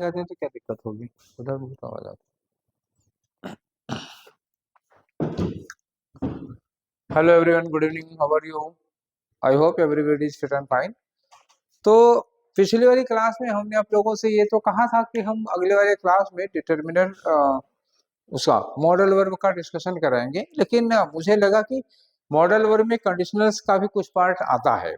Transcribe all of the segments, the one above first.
कहते हैं तो क्या दिक्कत होगी? उधर बहुत आवाज आती है। Hello everyone, good evening, how are you? I hope everybody is fit and fine. तो पिछली वाली क्लास में हमने आप लोगों से ये तो कहा था कि हम अगले वाले क्लास में डिटर्मिनर उसका मॉडल वर्ब का डिस्कशन कराएंगे, लेकिन मुझे लगा कि मॉडल वर्ब में कंडीशनल्स का भी कुछ पार्ट आता है,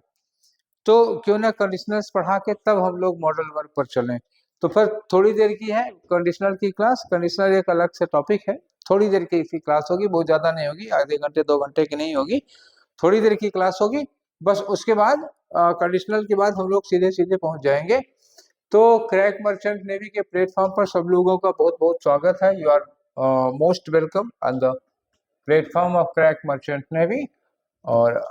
तो क्यों ना कंडीशनल्स पढ़ा के तब हम लोग मॉडल वर्ब पर चलें। तो फिर थोड़ी देर की है कंडीशनल की क्लास। कंडीशनल एक अलग से टॉपिक है, थोड़ी देर की इसकी क्लास होगी, बहुत ज़्यादा नहीं होगी, आधे घंटे 2 घंटे की नहीं होगी, थोड़ी देर की क्लास होगी बस। उसके बाद कंडीशनल के बाद हम लोग सीधे सीधे पहुंच जाएंगे। तो क्रैक मर्चेंट नेवी के प्लेटफॉर्म पर सब लोगों का बहुत बहुत स्वागत है। You are most welcome on the platform of Crack Merchant Navy. और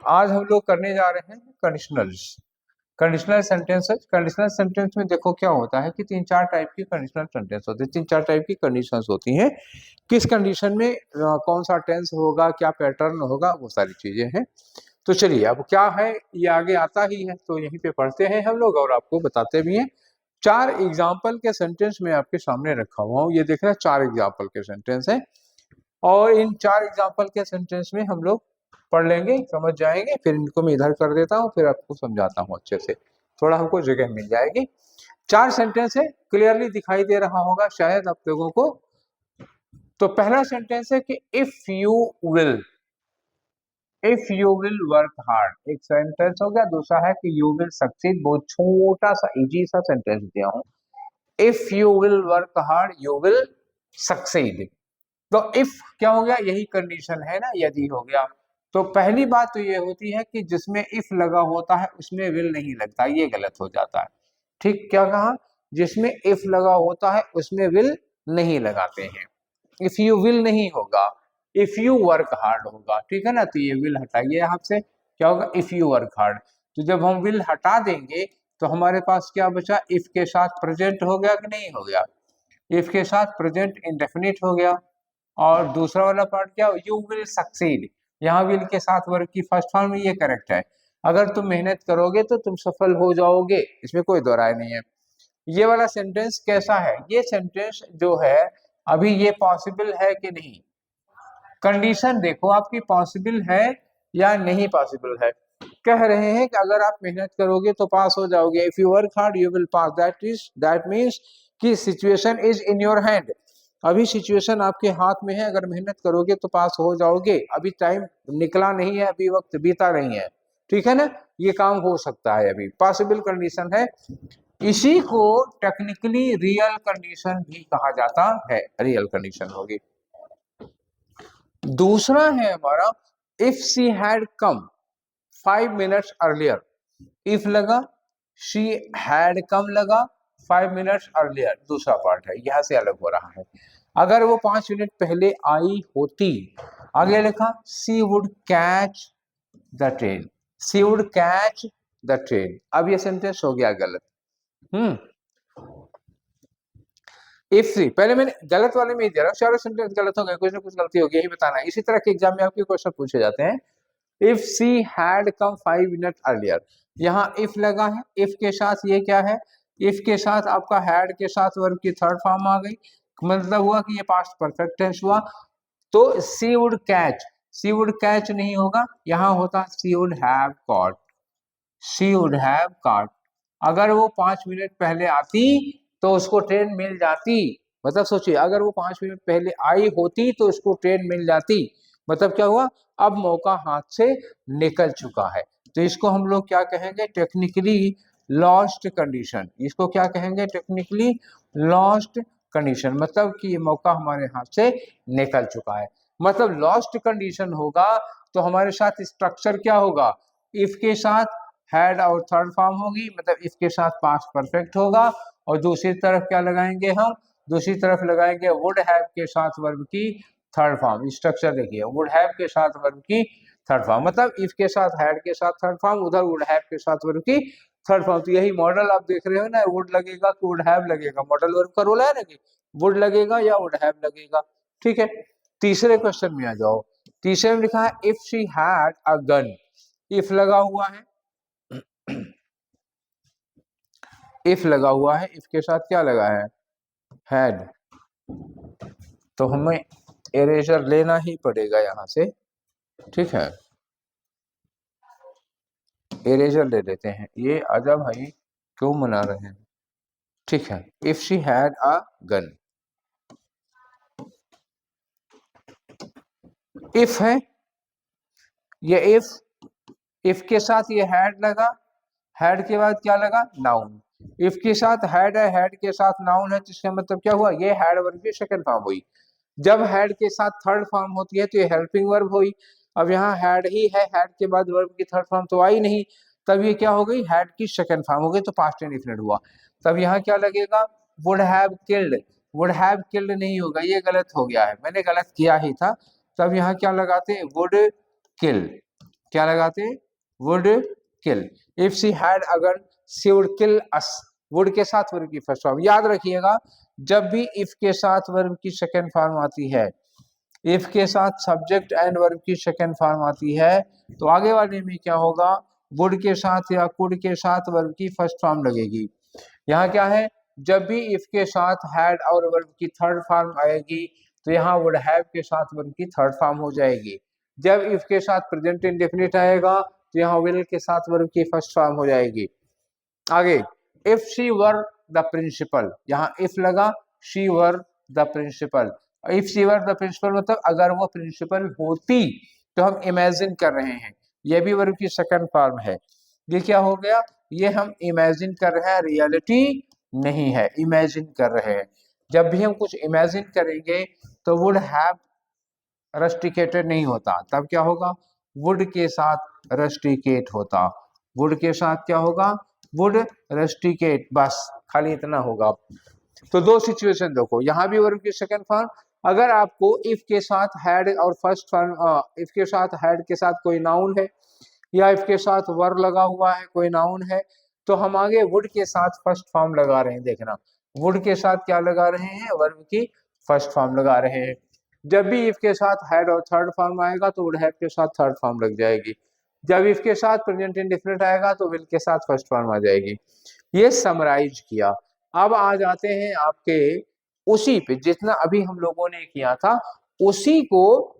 आज हम लोग करने जा रहे हैं conditionals, conditional sentences. Conditional sentence में देखो क्या होता है कि 3-4 टाइप की कंडीशनल सेंटेंस होते हैं, 3-4 टाइप की कंडीशंस होती हैं। किस कंडीशन में कौन सा टेंस होगा, क्या पैटर्न होगा, वो सारी चीजें हैं। तो चलिए, अब क्या है ये आगे आता ही है, तो यहीं पे पढ़ते हैं हम लोग और आपको बताते भी हैं। 4 एग्जाम्पल के सेंटेंस में आपके सामने रखा हुआ हूँ, ये देख रहे हैं 4 एग्जाम्पल के सेंटेंस हैं, और इन 4 एग्जाम्पल के सेंटेंस में हम लोग पढ़ लेंगे, समझ जाएंगे, फिर इनको मैं इधर कर देता हूँ, फिर आपको समझाता हूँ अच्छे से, थोड़ा हमको जगह मिल जाएगी। 4 सेंटेंस है, क्लियरली दिखाई दे रहा होगा शायद आप लोगों को। तो पहला सेंटेंस है कि if you will work hard, एक सेंटेंस हो गया। दूसरा है कि यू विल सक्सीड, बहुत छोटा सा इजी सा सेंटेंस दिया हूं। If you will work hard you will succeed. तो इफ क्या हो गया, यही कंडीशन है ना, यदि हो गया। तो पहली बात तो ये होती है कि जिसमें इफ लगा होता है उसमें विल नहीं लगता, ये गलत हो जाता है। ठीक, क्या कहा? जिसमें इफ लगा होता है उसमें विल नहीं लगाते हैं। इफ यू विल नहीं होगा, इफ यू वर्क हार्ड होगा, ठीक है ना। तो ये विल हटाइए यहाँ से, क्या होगा? If you work hard. तो जब हम विल हटा देंगे तो हमारे पास क्या बचा? इफ के साथ प्रेजेंट हो गया कि नहीं हो गया? इफ के साथ प्रेजेंट इंडेफिनिट हो गया। और दूसरा वाला पार्ट क्या? यू विल सक्सीड, यहाँ विल के साथ वर्ग की फर्स्ट फॉर्म, ये करेक्ट है। अगर तुम मेहनत करोगे तो तुम सफल हो जाओगे, इसमें कोई दो राय नहीं है। ये वाला सेंटेंस कैसा है? ये सेंटेंस जो है अभी ये पॉसिबल है कि नहीं? कंडीशन देखो आपकी, पॉसिबल है या नहीं पॉसिबल है। कह रहे हैं कि अगर आप मेहनत करोगे तो पास हो जाओगे। If you work hard you will pass, that means कि situation is in your hand. अभी सिचुएशन आपके हाथ में है, अगर मेहनत करोगे तो पास हो जाओगे। अभी टाइम निकला नहीं है, अभी वक्त बीता नहीं है, ठीक है ना। ये काम हो सकता है, अभी पॉसिबल कंडीशन है। इसी को टेक्निकली रियल कंडीशन भी कहा जाता है, रियल कंडीशन होगी। दूसरा है हमारा if she had come 5 minutes earlier. If लगा, शी हैड कम लगा, 5 मिनट्स अर्लियर दूसरा पार्ट है, यहां से अलग हो रहा है। अगर वो 5 मिनट पहले आई होती, आगे लिखा she would catch the train, she would catch the train. अब ये सेंटेंस हो गया गलत। इफ सी, पहले मैंने गलत वाले में ही दे रहा हूँ, सारे सेंटेंस गलत हो गए, कुछ ना कुछ गलती होगी, यही बताना है। इसी तरह के एग्जाम में आपके क्वेश्चन पूछे जाते हैं। If she had come 5 minute earlier, यहाँ इफ लगा है, इफ के साथ ये क्या है? इफ के साथ आपका हैड के साथ वर्ब की थर्ड फॉर्म आ गई, मतलब हुआ कि ये पास्ट परफेक्ट टेंस हुआ। तो she would catch, she would catch नहीं होगा, यहाँ होता she would have caught, she would have caught. अगर वो 5 मिनट पहले आती तो उसको ट्रेन मिल जाती। मतलब सोचिए, अगर वो 5 मिनट पहले आई होती तो उसको ट्रेन मिल जाती। मतलब क्या हुआ? अब मौका हाथ से निकल चुका है। तो इसको हम लोग क्या कहेंगे? Technically lost condition. इसको क्या कहेंगे? Technically lost condition. मतलब कि ये मौका हमारे हाथ से निकल चुका है। मतलब लॉस्ट कंडीशन होगा तो हमारे साथ स्ट्रक्चर क्या होगा? इफ के साथ हैड और थर्ड फॉर्म होगी, मतलब इफ के साथ पास्ट परफेक्ट होगा। और दूसरी तरफ क्या लगाएंगे हम? दूसरी तरफ लगाएंगे वुड हैव के साथ वर्ब की थर्ड फॉर्म। स्ट्रक्चर देखिए, वुड हैव के साथ वर्ब की थर्ड फॉर्म, मतलब इफ के साथ हैड के साथ थर्ड फॉर्म, उधर वुड हैव के साथ वर्ब की थर्ड फॉर्म। तो यही मॉडल आप देख रहे हो ना, वुड लगेगा कि वुड हैव लगेगा, मॉडल वर्ब का रोल है ना कि वुड लगेगा या वुड हैव लगेगा, ठीक है। तीसरे क्वेश्चन में आ जाओ। तीसरे में लिखा है if she had a gun. If लगा हुआ है, इफ लगा हुआ है, इफ के साथ क्या लगा है, हैड, तो हमें इरेजर लेना ही पड़ेगा यहां से, ठीक है, इरेजर ले लेते हैं। ये आजा भाई क्यों मना रहे हैं, ठीक है। If she had a gun, if है ये, इफ के साथ ये हैड लगा, हैड के बाद क्या लगा, नाउन। इफ के साथ हैड है, हैड के साथ नाउन है, जिसका मतलब क्या हुआ, ये हैड वर्ब की सेकंड फॉर्म हुई। जब हैड के साथ थर्ड फॉर्म होती है तो ये हेल्पिंग वर्ब हुई। अब यहाँ हैड ही है, हैड के बाद वर्ब की थर्ड फॉर्म तो आई नहीं, तब ये क्या हो गई, हैड की सेकंड फॉर्म हो गई, तो पास्ट इंडेफिनिट हुआ। तब यहाँ क्या लगेगा, would have killed, would have killed नहीं होगा, ये गलत हो गया है, मैंने गलत किया ही था। तब यहाँ क्या लगाते, वुड किल, क्या लगाते, would kill. If she had a gun she would kill us, would के साथ वर्ब की फर्स्ट फॉर्म। याद रखिएगा, जब भी इफ के साथ वर्ब की सेकंड फॉर्म आती है, इफ के साथ सब्जेक्ट एंड वर्ब की सेकंड फॉर्म आती है, तो आगे वाले में क्या होगा, वुड के साथ या कुड के साथ वर्ब की फर्स्ट फॉर्म लगेगी। यहाँ क्या है, जब भी इफ के साथ हैड और वर्ब की थर्ड फॉर्म आएगी, तो यहाँ वुड हैव के साथ वर्ब की थर्ड फॉर्म हो जाएगी। जब इफ के साथ प्रेजेंट इंडेफिनिट आएगा, तो यहाँ विल के साथ वर्ब की फर्स्ट फॉर्म हो जाएगी। आगे, if she were the principal, यहाँ इफ लगा, she were the principal. If she were the principal मतलब अगर वो प्रिंसिपल होती, तो हम इमेजिन कर रहे हैं, ये भी वर्ब की सेकंड फॉर्म है। ये क्या हो गया, ये हम इमेजिन कर रहे हैं, रियलिटी नहीं है, इमेजिन कर रहे हैं। जब भी हम कुछ इमेजिन करेंगे तो वुड हैव रस्टिकेटेड नहीं होता, तब क्या होगा, वुड के साथ रस्टिकेट होता, वुड के साथ क्या होगा, वुड रस्टिकेट, बस खाली इतना होगा। तो दो सिचुएशन देखो, यहाँ भी वर्ब की सेकंड फॉर्म, अगर आपको इफ के साथ हैड और फर्स्ट फॉर्म, इफ के साथ हैड के साथ कोई नाउन है, या इफ के साथ वर लगा हुआ है, कोई नाउन है, तो हम आगे वुड के साथ फर्स्ट फॉर्म लगा रहे हैं। देखना, वुड के साथ क्या लगा रहे हैं, वर्ब की फर्स्ट फॉर्म लगा रहे हैं। जब भी इफ के साथ हैड और थर्ड फॉर्म आएगा, तो वुड हैव के साथ थर्ड फॉर्म लग जाएगी। जब इफ के साथ प्रेजेंट इंडेफिनिट आएगा, तो विल के साथ फर्स्ट फॉर्म आ जाएगी। ये समराइज किया। अब आ जाते हैं आपके उसी पे, जितना अभी हम लोगों ने किया था, उसी को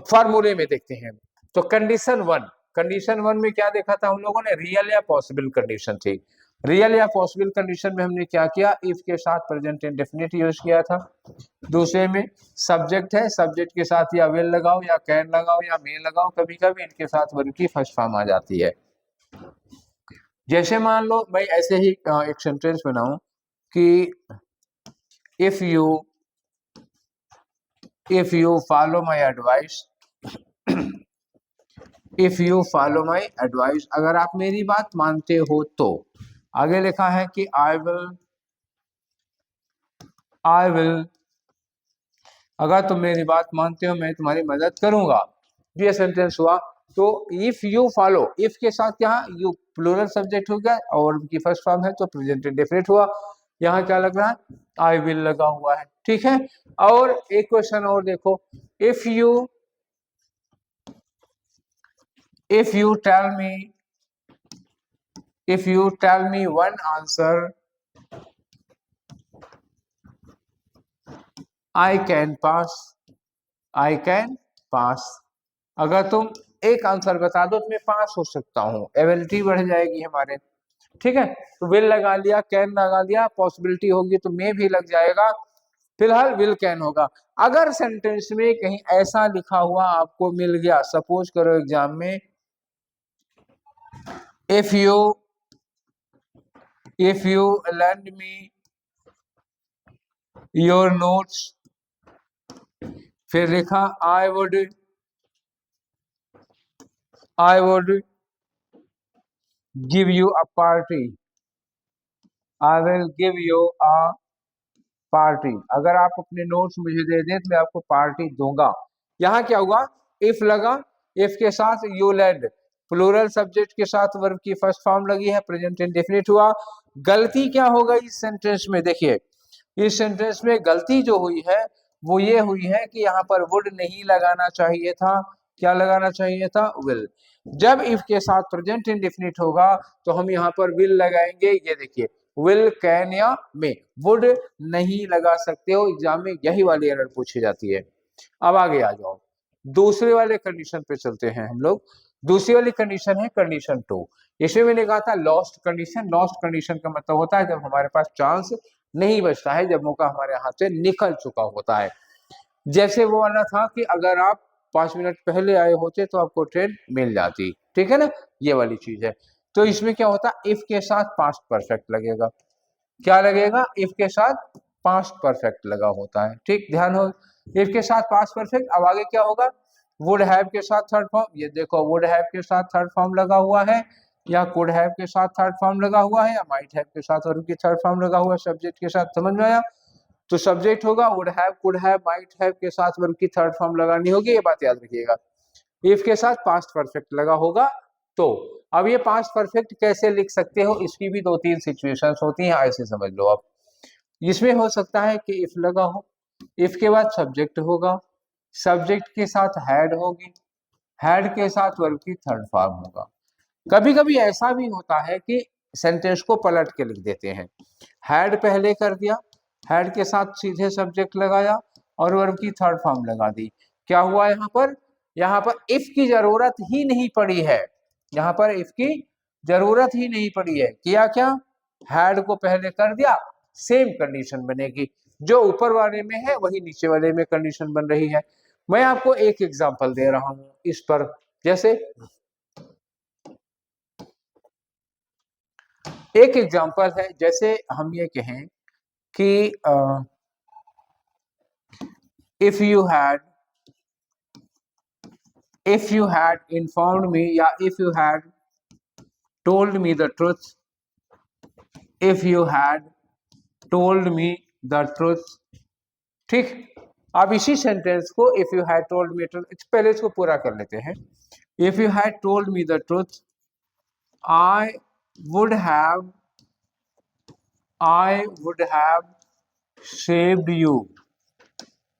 फॉर्मूले में देखते हैं। तो कंडीशन वन में क्या देखा था हम लोगों ने, रियल या पॉसिबल कंडीशन थी। रियल या पॉसिबल कंडीशन में हमने क्या किया, इफ के साथ प्रेजेंट इंडेफिनिट यूज किया था। दूसरे में सब्जेक्ट है, सब्जेक्ट के साथ या विल लगाओ या कैन लगाओ या मे लगाओ, कभी कभी इनके साथ वर्ब की फर्स्ट फॉर्म आ जाती है। जैसे मान लो मैं ऐसे ही एक सेंटेंस बनाऊं कि if you follow my advice, if you follow my advice, अगर आप मेरी बात मानते हो तो। आगे लिखा है कि आई विल, अगर तुम मेरी बात मानते हो मैं तुम्हारी मदद करूंगा। ये सेंटेंस हुआ। तो इफ यू फॉलो, इफ के साथ यहाँ यू प्लूरल सब्जेक्ट हो गया और की फर्स्ट फॉर्म है, तो प्रेजेंट इंडेफिनिट हुआ। यहाँ क्या लग रहा है, आई विल लगा हुआ है, ठीक है। और एक क्वेश्चन और देखो, if you tell me one answer I can pass, अगर तुम एक आंसर बता दो तो मैं पास हो सकता हूँ, एबिलिटी बढ़ जाएगी हमारे, ठीक है। तो विल लगा लिया, कैन लगा लिया, पॉसिबिलिटी होगी तो मे भी लग जाएगा, फिलहाल विल कैन होगा। अगर सेंटेंस में कहीं ऐसा लिखा हुआ आपको मिल गया, सपोज करो एग्जाम में, if you lend me your notes, फिर लिखा I would give you a party, I will give you a party, अगर आप अपने नोट्स मुझे दे दें तो मैं आपको पार्टी दूंगा। यहाँ क्या हुआ, इफ लगा, इफ के साथ यू लेड, प्लूरल सब्जेक्ट के साथ वर्ब की फर्स्ट फॉर्म लगी है, प्रेजेंट इंडेफिनिट हुआ। गलती क्या होगा इस सेंटेंस में, देखिए इस सेंटेंस में गलती जो हुई है वो ये हुई है कि यहाँ पर वुड नहीं लगाना चाहिए था, क्या लगाना चाहिए था, विल। जब इफ के साथ प्रेजेंट इंडेफिनिट होगा तो हम यहाँ पर विल लगाएंगे, ये देखिए विल, कैन या मे। वुड नहीं लगा सकते हो, एग्जाम में यही वाली एरर पूछी जाती है। अब आगे आ जाओ, दूसरे वाले कंडीशन पे चलते हैं हम लोग। दूसरी वाली कंडीशन है कंडीशन 2। इसमें मैंने कहा था लॉस्ट कंडीशन। लॉस्ट कंडीशन का मतलब होता है जब हमारे पास चांस नहीं बचता है, जब मौका हमारे हाथ से निकल चुका होता है। जैसे वो वाला था कि अगर आप 5 मिनट पहले आए होते तो आपको ट्रेन मिल जाती, ठीक है ना, ये वाली चीज है। तो इसमें क्या होता है, इफ के साथ पास्ट परफेक्ट लगेगा। क्या लगेगा, इफ के साथ पास्ट परफेक्ट लगा होता है, ठीक, ध्यान हो, इफ के साथ पास्ट परफेक्ट। अब आगे क्या होगा, वुड हैव के साथ थर्ड फॉर्म, ये देखो वुड हैव के साथ थर्ड फॉर्म लगा हुआ है, या कुड हैव के साथ थर्ड फॉर्म लगा हुआ है, या माइट हैव के साथ और की थर्ड फॉर्म लगा हुआ है सब्जेक्ट के साथ, समझ में आया। तो सब्जेक्ट होगा would have, could have, might have के साथ वर्ब की थर्ड फॉर्म लगानी होगी, ये बात याद रखिएगा। इफ के साथ पास्ट परफेक्ट लगा होगा तो। अब ये पास्ट परफेक्ट कैसे लिख सकते हो, इसकी भी 2-3 सिचुएशंस होती हैं, ऐसे समझ लो आप। इसमें हो सकता है कि इफ लगा हो, इफ के बाद सब्जेक्ट होगा, सब्जेक्ट के साथ हैड होगी, हैड के साथ वर्ब की थर्ड फॉर्म होगा। कभी कभी ऐसा भी होता है कि सेंटेंस को पलट के लिख देते हैं, हैड पहले कर दिया, हैड के साथ सीधे सब्जेक्ट लगाया और वर्ब की थर्ड फॉर्म लगा दी। क्या हुआ यहाँ पर इफ की जरूरत ही नहीं पड़ी है, यहाँ पर इफ की जरूरत ही नहीं पड़ी है। किया क्या, हैड को पहले कर दिया, सेम कंडीशन बनेगी, जो ऊपर वाले में है वही नीचे वाले में कंडीशन बन रही है। मैं आपको एक एग्जांपल दे रहा हूं इस पर, जैसे एक एग्जांपल है, जैसे हम ये कहें कि if you had informed me, या if you had told me the truth, if you had told me the truth, ठीक। अब इसी सेंटेंस को if you had told me, पहले इसको पूरा कर लेते हैं। If you had told me the truth, I would have saved you.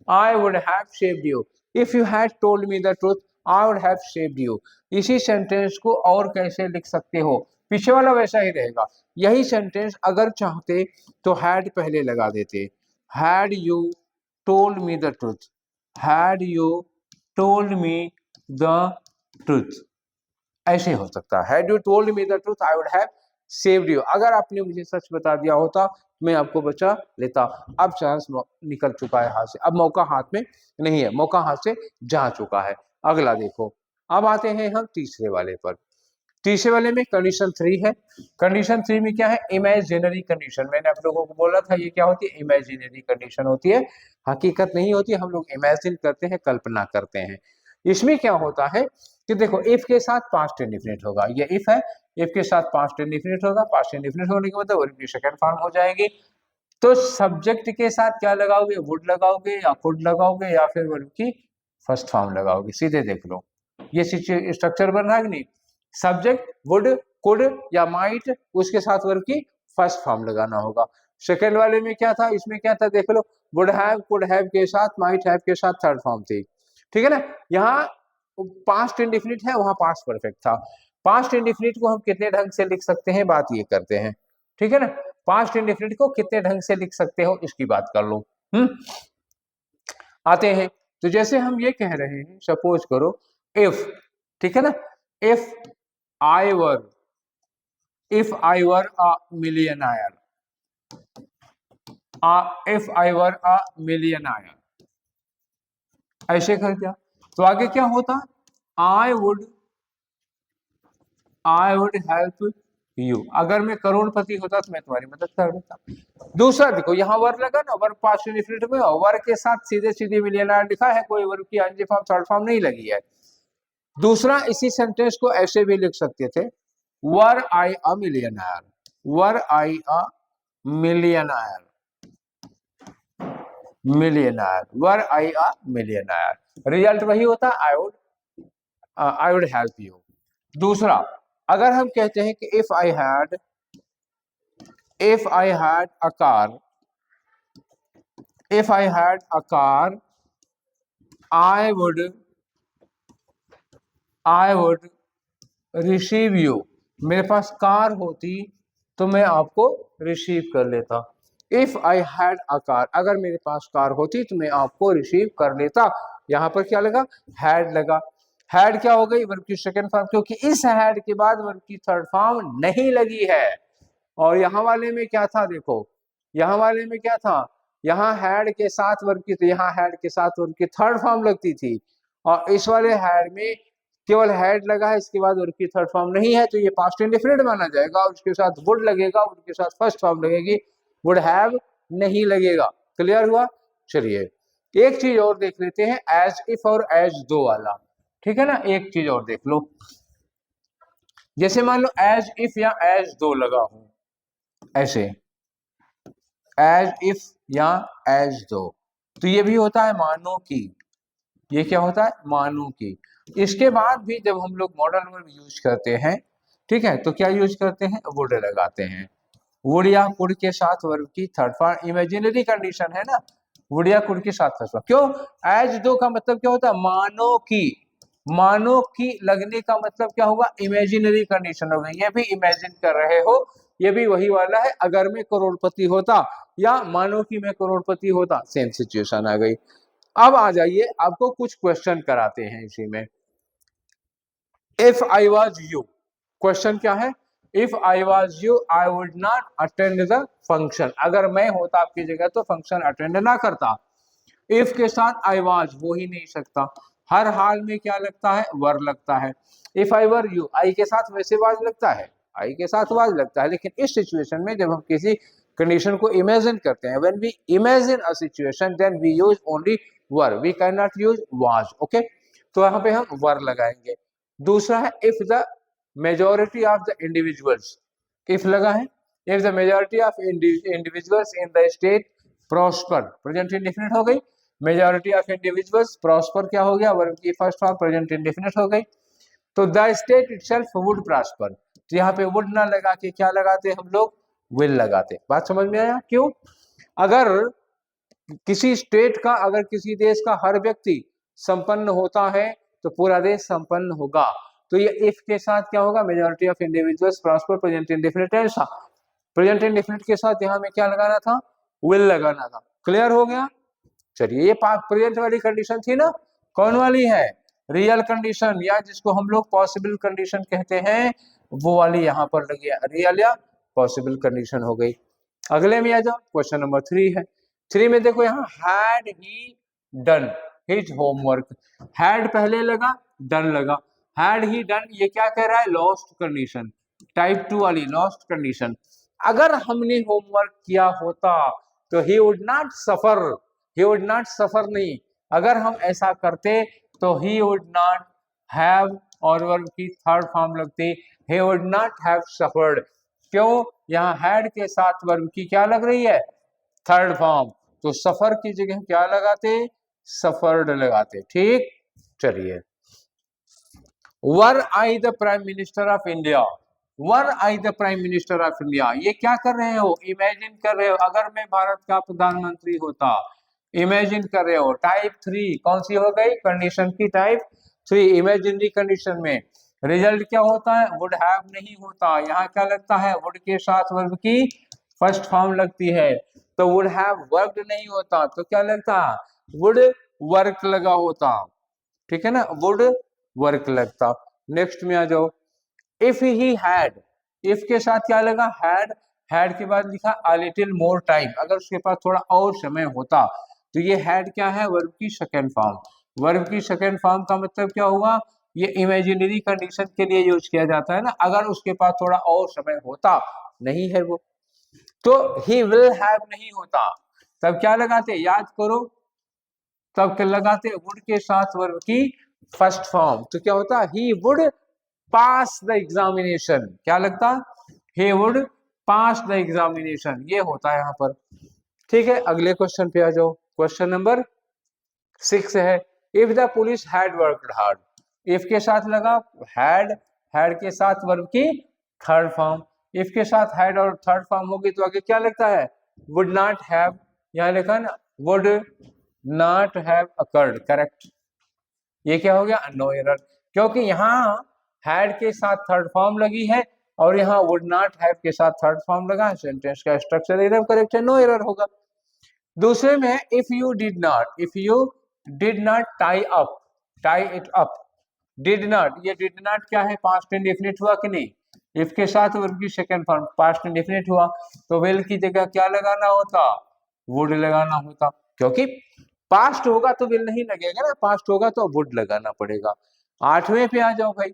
I would have saved you. If you had told me the truth, I would have saved you. इसी sentence को और कैसे लिख सकते हो, पीछे वाला वैसा ही रहेगा। यही सेंटेंस अगर चाहते तो had पहले लगा देते, had you told me the truth, had you told me the truth, ऐसे हो सकता है। Had you told me the truth, I would have saved you. अगर आपने मुझे सच बता दिया होता मैं आपको बचा लेता। अब चांस निकल चुका है हाथ से, अब मौका हाथ में नहीं है, मौका हाथ से जा चुका है। अगला देखो, अब आते हैं हम तीसरे वाले पर। तीसरे वाले में कंडीशन 3 है। कंडीशन 3 में क्या है, इमेजिनरी कंडीशन। मैंने आप लोगों को बोला था ये क्या होती है, इमेजिनरी कंडीशन होती है, हकीकत नहीं होती, हम लोग इमेजिन करते हैं, कल्पना करते हैं। इसमें क्या होता है कि देखो इफ के साथ पास्ट इंडेफिनिट होगा, ये इफ है, इफ के साथ पास्ट इंडेफिनिट होगा, पास्ट इंडेफिनिट होने के मतलब वर्ब की सेकंड फॉर्म हो जाएगी। तो सब्जेक्ट के साथ क्या लगाओगे, वुड लगाओगे या कुड लगाओगे या फिर वर्ब की फर्स्ट फॉर्म लगाओगे, सीधे देख लो ये स्ट्रक्चर बन रहा है कि नहीं। सब्जेक्ट वुड, कुड या माइट, उसके साथ वर्ब की फर्स्ट फॉर्म लगाना होगा। सेकेंड वाले में क्या था, इसमें क्या था देख लो, वुड हैव, कुड हैव के साथ, माइट हैव के साथ थर्ड फॉर्म थी, ठीक है ना। यहाँ पास्ट इंडेफिनिट है, वहां पास्ट परफेक्ट था। पास्ट इंडेफिनिट को हम कितने ढंग से लिख सकते हैं, बात ये करते हैं, ठीक है ना। पास्ट इंडेफिनिट को कितने ढंग से लिख सकते हो इसकी बात कर लो। आते हैं, तो जैसे हम ये कह रहे हैं, सपोज करो इफ, ठीक है ना, if I were a मिलियनायर, if I वर अ मिलियनायर, ऐसे कर दिया तो आगे क्या होता, आई वुड हेल्प यू। अगर मैं करोड़पति होता तो मैं तुम्हारी मदद कर देता। दूसरा देखो यहाँ वर्ब लगा ना, वर्ब पास्ट इंडेफिनिट में, वर्ब के साथ सीधे सीधे मिलियनर लिखा है, कोई वर्ब की आईएनजी फॉर्म थर्ड फॉर्म नहीं लगी है। दूसरा इसी सेंटेंस को ऐसे भी लिख सकते थे, were I a millionaire, were I a millionaire, were I a millionaire, result वही होता, आई वुड हेल्प यू। दूसरा अगर हम कहते हैं कि if I had a car, if I had a car, I would receive you. मेरे पास car होती तो मैं आपको रिसीव कर लेता। If I had a car, अगर मेरे पास कार होती तो मैं आपको रिसीव कर लेता। यहाँ पर क्या लगा, हैड लगा। हैड क्या हो गई, वर्ब की सेकंड फॉर्म, क्योंकि इस हैड के बाद वर्ब की थर्ड फॉर्म नहीं लगी है। और यहाँ वाले में क्या था, देखो यहाँ वाले में क्या था, यहाँ हैड के साथ वर्ब की, तो यहाँ हैड के साथ वर्ब की थर्ड फॉर्म लगती थी। और इस वाले हैड में केवल हैड लगा है, इसके बाद वर्ब की थर्ड फॉर्म नहीं है, तो ये पास्ट इंडेफिनिट माना जाएगा। और उसके साथ वुड लगेगा, वुड के साथ फर्स्ट फॉर्म लगेगी, वुड हैव नहीं लगेगा। क्लियर हुआ। चलिए एक चीज और देख लेते हैं, एज इफ और एज दो वाला, ठीक है ना। एक चीज और देख लो, जैसे मान लो एज इफ या एज दो लगा हूं, ऐसे एज इफ या एज दो, तो ये भी होता है मानो की। ये क्या होता है, मानो की। इसके बाद भी जब हम लोग मॉडल वर्ब यूज करते हैं, ठीक है, तो क्या यूज करते हैं, वुड लगाते हैं। वुड या कुड के साथ वर्ब की थर्ड फॉर्म, इमेजिनरी कंडीशन है ना, वुड या कुड के साथ थर्ड फॉर्म। क्यों, एज दो का मतलब क्या होता है, मानो की। मानो की लगने का मतलब क्या होगा, इमेजिनरी कंडीशन होगा। ये भी इमेजिन कर रहे हो, ये भी वही वाला है। अगर मैं करोड़पति होता या मानो कि मैं करोड़पति होता, सेम सिचुएशन आ गई। अब आ जाइए, आपको कुछ क्वेश्चन कराते हैं इसी में। If I was you, question क्या है, if I was you I would not attend the function, अगर मैं होता आपकी जगह तो फंक्शन अटेंड ना करता। इफ के साथ आई वॉज हो ही नहीं सकता, हर हाल में क्या लगता है, वर लगता है। इफ आई वर यू, आई के साथ वैसे वाज लगता है, आई के साथ वाज लगता है, लेकिन इस सिचुएशन में जब हम किसी कंडीशन को इमेजिन करते हैं, when we imagine a situation then we use only were, we can not use was. Okay, तो यहाँ पे हम वर लगाएंगे। दूसरा है if the majority of the individuals, if लगा है, if the majority of individuals in the state prosper, present indefinite हो गई। मेजोरिटी ऑफ इंडिविजुअल्स, प्रॉस्पर क्या हो गया, वर्ब की फर्स्ट फॉर्म प्रेजेंट इंडेफिनिट हो गई। तो the state itself would prosper, तो यहाँ पे वुड ना लगा के क्या लगाते हम लोग, विल लगाते। बात समझ में आया, क्यों, अगर किसी स्टेट का, अगर किसी देश का हर व्यक्ति संपन्न होता है तो पूरा देश संपन्न होगा। तो ये इफ के साथ क्या होगा, majority of individuals prosper, present indefinite tense. Present indefinite के साथ यहाँ में क्या लगाना था, विल लगाना था। क्लियर हो गया। चलिए ये प्रेजेंट वाली कंडीशन थी ना, कौन वाली है, रियल कंडीशन, या जिसको हम लोग पॉसिबल कंडीशन कहते हैं, वो वाली यहाँ पर लगी है, रियल या पॉसिबल कंडीशन हो गई। अगले में आ जाओ, क्वेश्चन नंबर 3 है। 3 में देखो यहाँ had he done his homework, had पहले लगा, डन लगा। हैड ही डन, ये क्या कह रहा है, लॉस्ट कंडीशन, टाइप 2 वाली लॉस्ट कंडीशन। अगर हमने होमवर्क किया होता तो he would not suffer, he would not suffer नहीं, अगर हम ऐसा करते तो ही वुड नॉट हैव, और वर्ब की थर्ड फॉर्म लगती, he would not have suffered. क्यों, यहाँ हैड के साथ वर्ब की क्या लग रही है, थर्ड फॉर्म, तो सफर की जगह क्या लगाते, सफर्ड लगाते। ठीक, चलिए were I the prime minister of India, were I the prime minister of India, ये क्या कर रहे हो, इमेजिन कर रहे हो, अगर मैं भारत का प्रधानमंत्री होता, इमेजिन कर रहे हो। टाइप 3 कौन सी हो गई, कंडीशन की टाइप 3, इमेजिनरी कंडीशन में रिजल्ट क्या होता है, वुड हैव नहीं होता, यहाँ क्या लगता है, वुड के साथ वर्ब की फर्स्ट फॉर्म लगती है, तो वुड हैव वर्कड नहीं होता, तो क्या लगता, वुड वर्क लगा होता। ठीक है ना, वुड वर्क लगता। नेक्स्ट में आ जाओ, इफ ही हैड, इफ के साथ क्या लगा, हैड, हैड के बाद लिखा अ लिटिल मोर टाइम, अगर उसके पास थोड़ा और समय होता, तो ये हैड क्या है, वर्ब की सेकंड फॉर्म। वर्ब की सेकंड फॉर्म का मतलब क्या हुआ, ये इमेजिनरी कंडीशन के लिए यूज किया जाता है ना, अगर उसके पास थोड़ा और समय होता, नहीं है वो, तो ही विल हैव नहीं होता, तब क्या लगाते, याद करो, तब क्या लगाते, वुड के साथ वर्ब की फर्स्ट फॉर्म, तो क्या होता, he would pass the examination, क्या लगता, he would pass the examination, ये होता है यहाँ पर। ठीक है, अगले क्वेश्चन पे आ जाओ, क्वेश्चन नंबर 6 है, if the police had worked hard, if के साथ लगा हैड, हैड के साथ वर्ब की थर्ड फॉर्म, इफ के साथ हैड और थर्ड फॉर्म होगी तो आगे क्या लगता है, वुड नॉट हैव, यहाँ लिखा ना, would not have occurred, correct. ये क्या हो गया, नो एरर, क्योंकि यहाँ हैड के साथ थर्ड फॉर्म लगी है और यहाँ वुड नॉट हैव के साथ थर्ड फॉर्म लगा, सेंटेंस का स्ट्रक्चर एकदम करेक्ट है, नो एरर होगा। दूसरे में if you did not tie it up, did not, ये डिड नॉट क्या है, पास्ट इंडेफिनिट हुआ कि नहीं, इफ के साथ वर्ब की सेकंड फॉर्म पास्ट इंडेफिनिट हुआ, तो विल की जगह क्या लगाना होता, वुड लगाना होता, क्योंकि पास्ट होगा तो विल नहीं लगेगा ना, पास्ट होगा तो वुड लगाना पड़ेगा। 8वें पे आ जाओ भाई,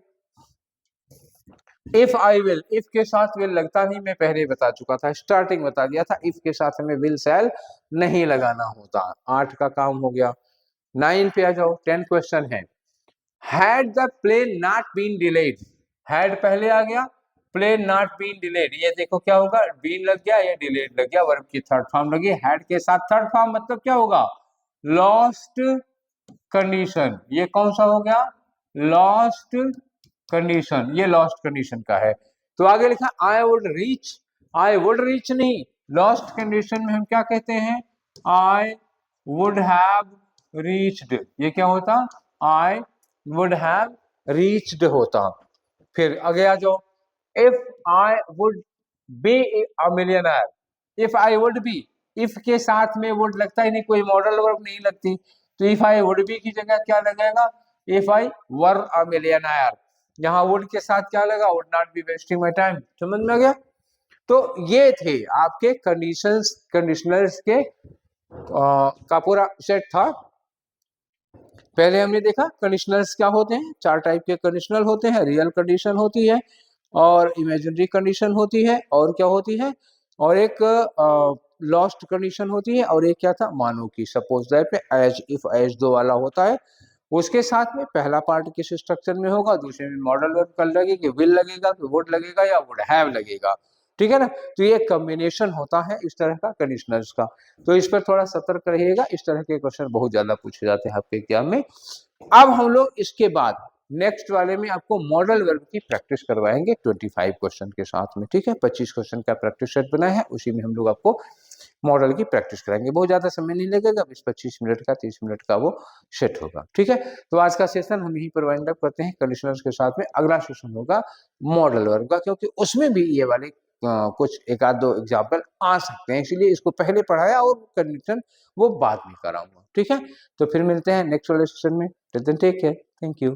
इफ आई विल, इफ के साथ विल लगता नहीं, मैं पहले बता चुका था, स्टार्टिंग बता दिया था, इफ के साथ हमें विल शैल नहीं लगाना होता। 8 का काम हो गया। 9 पे आ जाओ, 10 क्वेश्चन है, had the plane not been delayed, had पहले आ गया, प्लेन नॉट बीन डिलेड, ये देखो क्या होगा, बीन लग गया, ये डिलेड लग गया, वर्ब की थर्ड फॉर्म लगी, हैड के साथ थर्ड फॉर्म मतलब क्या होगा, लॉस्ट कंडीशन, ये कौन सा हो गया, लॉस्ट कंडीशन, ये लॉस्ट कंडीशन का है। तो आगे लिखा आई वुड रीच नहीं, लॉस्ट कंडीशन में हम क्या कहते हैं, आई वुड हैव रीच्ड, ये क्या होता, आई वुड हैव रीच्ड होता। फिर आगे आ जाओ, if I would be a millionaire, if I would be, if के साथ में वुड लगता ही नहीं, कोई मॉडल वर्ब नहीं लगती, तो इफ आई वुड बी की जगह क्या लगेगा, if I were a millionaire, यहाँ वुड के साथ क्या लगा, would not be wasting my time, समझ में आ गया। तो ये थे आपके कंडीशनल्स के का पूरा सेट था। पहले हमने देखा कंडीशनल्स क्या होते हैं, 4 टाइप के कंडीशनल होते हैं, रियल कंडीशन होती है और इमेजिनरी कंडीशन होती है, और क्या होती है, और एक लॉस्ट कंडीशन होती है, और एक क्या था, मानो की, सपोज दैट पे एज इफ एज दो वाला होता है, उसके साथ में पहला पार्ट किस स्ट्रक्चर में होगा, दूसरे में मॉडल वर्ब कल लगेगी, विल लगेगा, वुड लगेगा या वुड हैव लगेगा, ठीक है ना। तो ये कॉम्बिनेशन होता है इस तरह का कंडीशनल्स का, तो इस पर थोड़ा सतर्क रहिएगा, इस तरह के क्वेश्चन बहुत ज्यादा पूछे जाते हैं आपके एग्जाम में। अब हम लोग इसके बाद नेक्स्ट वाले में आपको मॉडल वर्ब की प्रैक्टिस करवाएंगे 25 क्वेश्चन के साथ में, ठीक है। 25 क्वेश्चन का प्रैक्टिस सेट बना है, उसी में हम लोग आपको मॉडल की प्रैक्टिस कराएंगे, बहुत ज्यादा समय नहीं लगेगा, 20-25 मिनट का 30 मिनट का वो सेट होगा, ठीक है। तो आज का सेशन हम यहीं पर वाइंड अप करते हैं कंडीशनर्स के साथ में, अगला सेशन होगा मॉडल वर्ब का, क्योंकि उसमें भी ये वाले कुछ एक आध दो एग्जाम्पल आ सकते हैं, इसलिए इसको पहले पढ़ाया और कंडीशन वो बाद में कराऊंगा, ठीक है। तो फिर मिलते हैं नेक्स्ट वाले सेशन में, टेक केयर, थैंक यू।